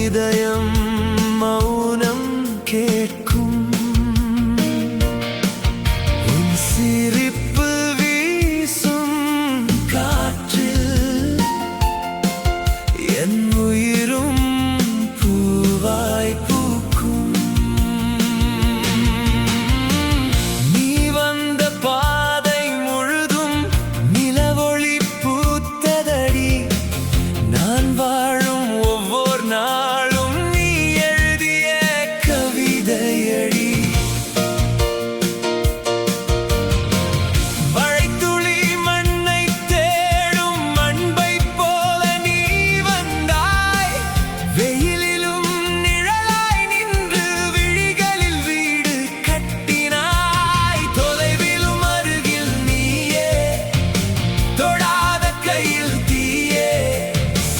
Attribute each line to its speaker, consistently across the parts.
Speaker 1: இதயம் மௌனம் கேட்கும் உன் சிரிப்பு வீசும் காற்றில் என் உயிரும் பூவாய் பூக்கும். நீ வந்த பாதை முழுதும் நிலவொளி பூத்ததடி. நான் வாழும் ஒவ்வொரு நாள்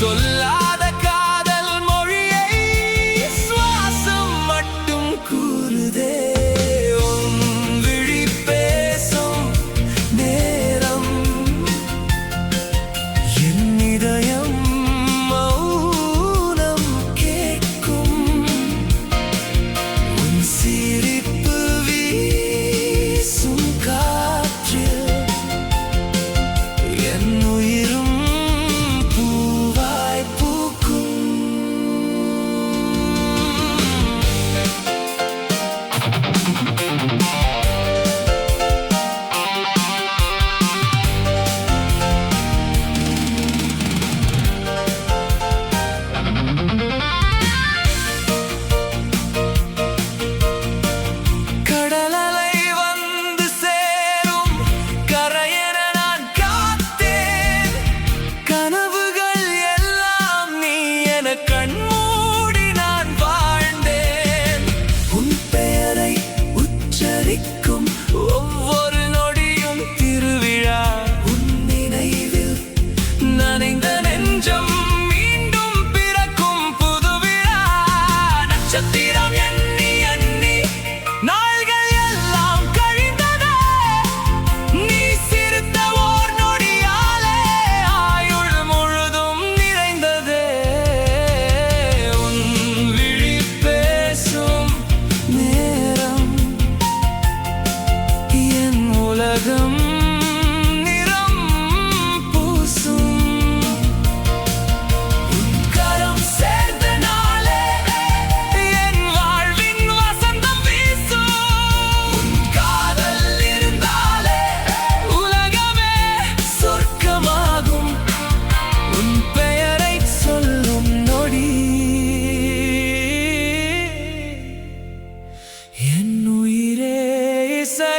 Speaker 1: சொல்லாத காதல் மொழியை சுவாசம் மட்டும் கூறுதே. உன் விழி பேசும் நேரம் என் இதயம் மௌனம் கேட்கும். உன் சிரிப்பு வீசும் காற்றில் என் உயிரும் கண்மூடி நான் வாழ்ந்தேன். உன் பெயரை உச்சரிக்கும் ஒவ்வொரு நொடியும் திருவிழா. உன் நினைவில் நனைந்த நெஞ்சம் மீண்டும் பிறக்கும் புதுவிழா. நட்சத்திரம் எண்ணி எண்ணி நாள்கள் எல்லாம் கழிந்ததே. நீ சிரித்த ஓர் நொடியாலே ஆயுள் முழுதும் நிறைந்ததே. உலகம் நிறம் பூசும் உன் கரம் சேர்ந்த நாளே என் வாழ்வின் வசந்தம் வீசும். உன் காதல் இருந்தாலே உலகமே சொர்க்கமாகும். உன் பெயரை சொல்லும் நொடி என் உயிரே இசை.